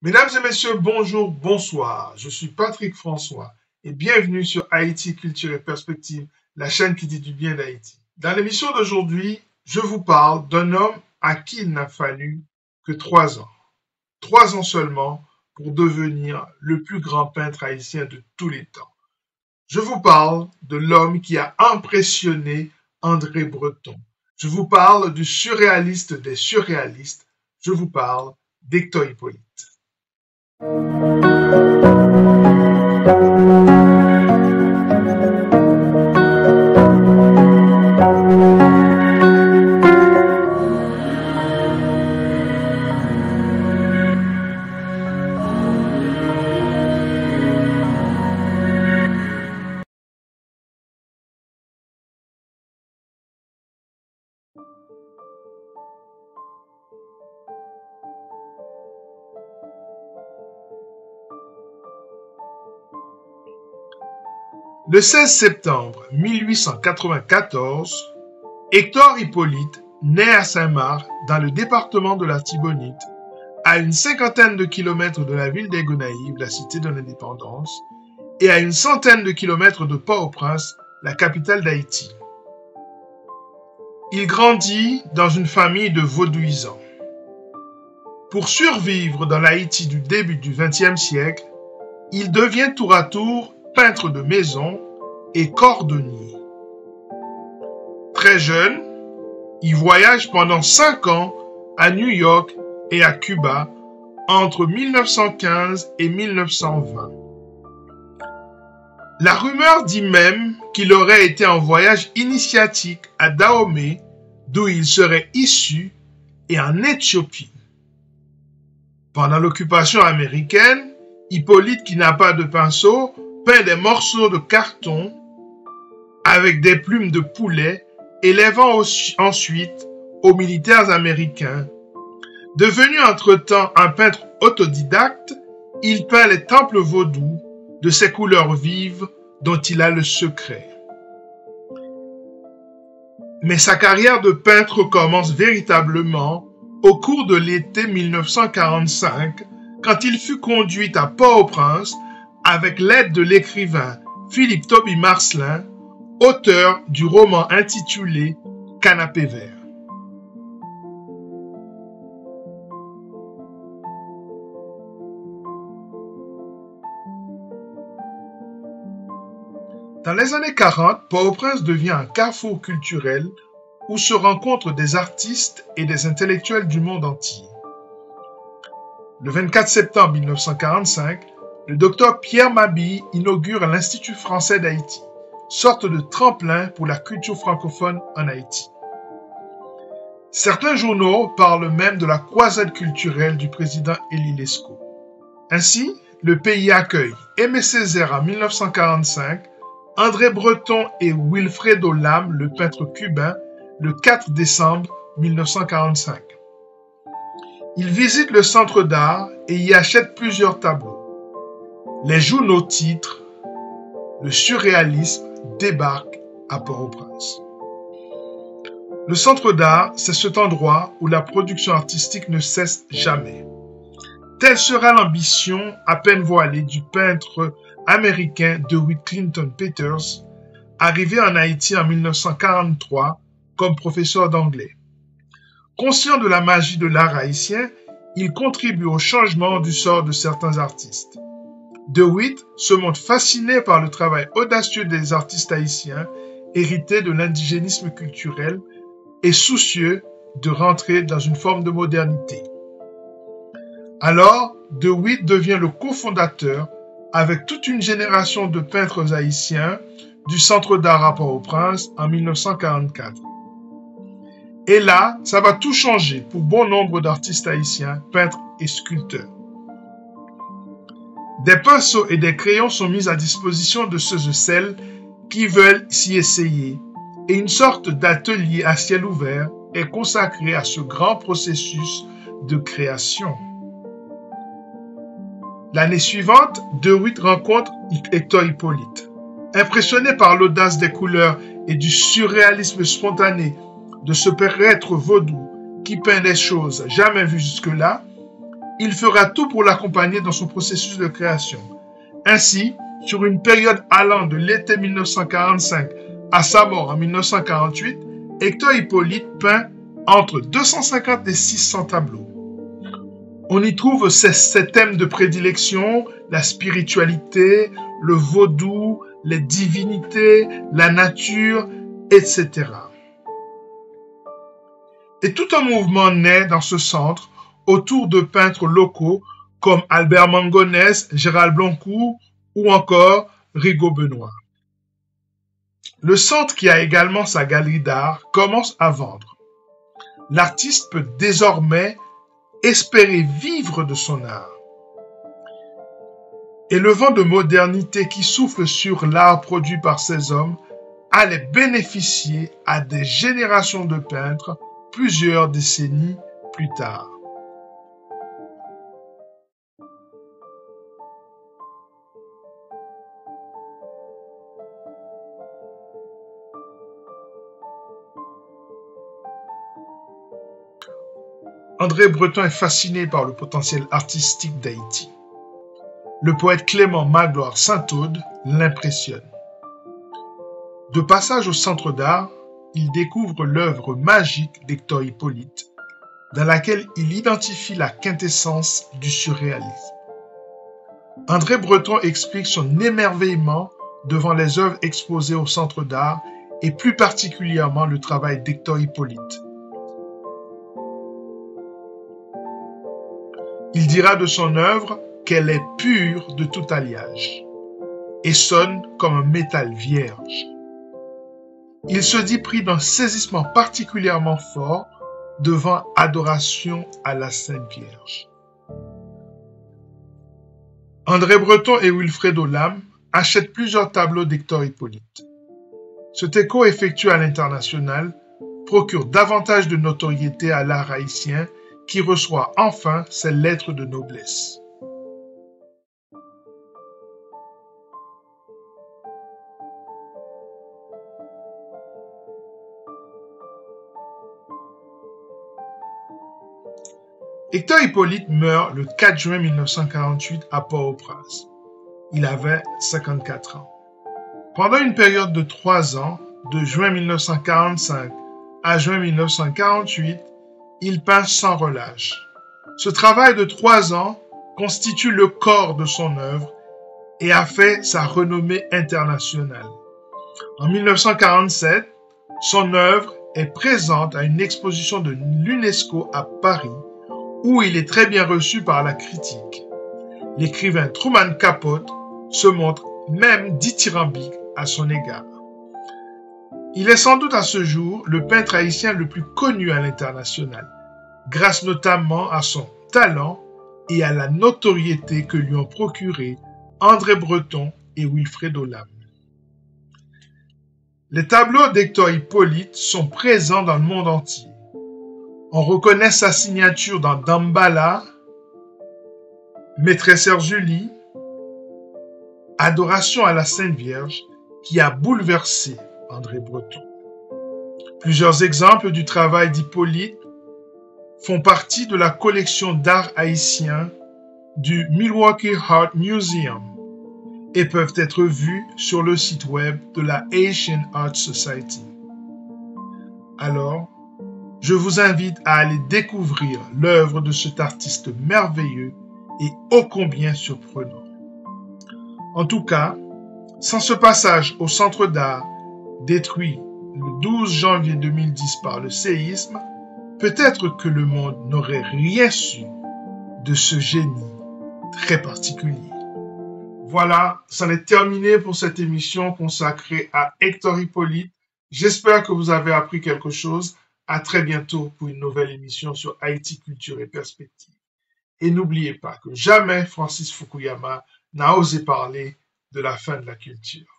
Mesdames et messieurs, bonjour, bonsoir. Je suis Patrick François et bienvenue sur Haïti Culture et Perspective, la chaîne qui dit du bien d'Haïti. Dans l'émission d'aujourd'hui, je vous parle d'un homme à qui il n'a fallu que 3 ans. 3 ans seulement pour devenir le plus grand peintre haïtien de tous les temps. Je vous parle de l'homme qui a impressionné André Breton. Je vous parle du surréaliste des surréalistes. Je vous parle d'Hector Hippolyte. Le 16 septembre 1894, Hector Hippolyte naît à Saint-Marc, dans le département de la Tibonite, à une 50aine de kilomètres de la ville des Gonaïves, la cité de l'indépendance, et à une 100aine de kilomètres de Port-au-Prince, la capitale d'Haïti. Il grandit dans une famille de vaudouisants. Pour survivre dans l'Haïti du début du XXe siècle, il devient tour à tour peintre de maison et cordonnier. Très jeune, il voyage pendant 5 ans à New York et à Cuba entre 1915 et 1920. La rumeur dit même qu'il aurait été en voyage initiatique à Dahomey, d'où il serait issu, et en Éthiopie. Pendant l'occupation américaine, Hippolyte, qui n'a pas de pinceau, peint des morceaux de carton avec des plumes de poulet et les vend ensuite aux militaires américains. Devenu entre-temps un peintre autodidacte, il peint les temples vaudous de ces couleurs vives dont il a le secret. Mais sa carrière de peintre commence véritablement au cours de l'été 1945, quand il fut conduit à Port-au-Prince avec l'aide de l'écrivain Philippe Toby Marcelin, auteur du roman intitulé Canapé vert. Dans les années 40, Port-au-Prince devient un carrefour culturel où se rencontrent des artistes et des intellectuels du monde entier. Le 24 septembre 1945, le docteur Pierre Mabille inaugure l'Institut français d'Haïti, sorte de tremplin pour la culture francophone en Haïti. Certains journaux parlent même de la croisade culturelle du président Élie Lescaut. Ainsi, le pays accueille Aimé Césaire en 1945, André Breton et Wilfredo Lam, le peintre cubain, le 4 décembre 1945. Il visite le centre d'art et y achète plusieurs tableaux. Les journaux titrent « Le surréalisme débarque à Port-au-Prince ». Le centre d'art, c'est cet endroit où la production artistique ne cesse jamais. Telle sera l'ambition à peine voilée du peintre américain DeWitt Clinton Peters, arrivé en Haïti en 1943 comme professeur d'anglais. Conscient de la magie de l'art haïtien, il contribue au changement du sort de certains artistes. DeWitt se montre fasciné par le travail audacieux des artistes haïtiens, hérités de l'indigénisme culturel et soucieux de rentrer dans une forme de modernité. Alors, DeWitt devient le cofondateur, avec toute une génération de peintres haïtiens, du Centre d'art à Port-au-Prince en 1944. Et là, ça va tout changer pour bon nombre d'artistes haïtiens, peintres et sculpteurs. Des pinceaux et des crayons sont mis à disposition de ceux et celles qui veulent s'y essayer, et une sorte d'atelier à ciel ouvert est consacré à ce grand processus de création. L'année suivante, DeWitt rencontre Hector Hippolyte. Impressionné par l'audace des couleurs et du surréalisme spontané de ce prêtre vaudou qui peint des choses jamais vues jusque-là, il fera tout pour l'accompagner dans son processus de création. Ainsi, sur une période allant de l'été 1945 à sa mort en 1948, Hector Hippolyte peint entre 250 et 600 tableaux. On y trouve ses thèmes de prédilection, la spiritualité, le vaudou, les divinités, la nature, etc. Et tout un mouvement naît dans ce centre autour de peintres locaux comme Albert Mangonès, Gérald Blancourt ou encore Rigaud Benoît. Le centre, qui a également sa galerie d'art, commence à vendre. L'artiste peut désormais espérer vivre de son art. Et le vent de modernité qui souffle sur l'art produit par ces hommes allait bénéficier à des générations de peintres plusieurs décennies plus tard. André Breton est fasciné par le potentiel artistique d'Haïti. Le poète Clément Magloire Saint-Aude l'impressionne. De passage au centre d'art, il découvre l'œuvre magique d'Hector Hippolyte, dans laquelle il identifie la quintessence du surréalisme. André Breton explique son émerveillement devant les œuvres exposées au centre d'art et plus particulièrement le travail d'Hector Hippolyte. Il dira de son œuvre qu'elle est pure de tout alliage et sonne comme un métal vierge. Il se dit pris d'un saisissement particulièrement fort devant Adoration à la Sainte Vierge. André Breton et Wilfredo Lam achètent plusieurs tableaux d'Hector Hippolyte. Cet écho effectué à l'international procure davantage de notoriété à l'art haïtien qui reçoit enfin ses lettres de noblesse. Hector Hippolyte meurt le 4 juin 1948 à Port-au-Prince. Il avait 54 ans. Pendant une période de 3 ans, de juin 1945 à juin 1948, il peint sans relâche. Ce travail de 3 ans constitue le corps de son œuvre et a fait sa renommée internationale. En 1947, son œuvre est présente à une exposition de l'UNESCO à Paris, où il est très bien reçu par la critique. L'écrivain Truman Capote se montre même dithyrambique à son égard. Il est sans doute à ce jour le peintre haïtien le plus connu à l'international, grâce notamment à son talent et à la notoriété que lui ont procuré André Breton et Wilfredo Lam. Les tableaux d'Hector Hippolyte sont présents dans le monde entier. On reconnaît sa signature dans Damballa, Maîtresse Ursule, Adoration à la Sainte Vierge, qui a bouleversé André Breton. Plusieurs exemples du travail d'Hippolyte font partie de la collection d'art haïtien du Milwaukee Art Museum et peuvent être vus sur le site web de la Haitian Art Society. Alors, je vous invite à aller découvrir l'œuvre de cet artiste merveilleux et ô combien surprenant. En tout cas, sans ce passage au centre d'art détruit le 12 janvier 2010 par le séisme, peut-être que le monde n'aurait rien su de ce génie très particulier. Voilà, c'en est terminé pour cette émission consacrée à Hector Hippolyte. J'espère que vous avez appris quelque chose. À très bientôt pour une nouvelle émission sur Haïti, culture et perspective. Et n'oubliez pas que jamais Francis Fukuyama n'a osé parler de la fin de la culture.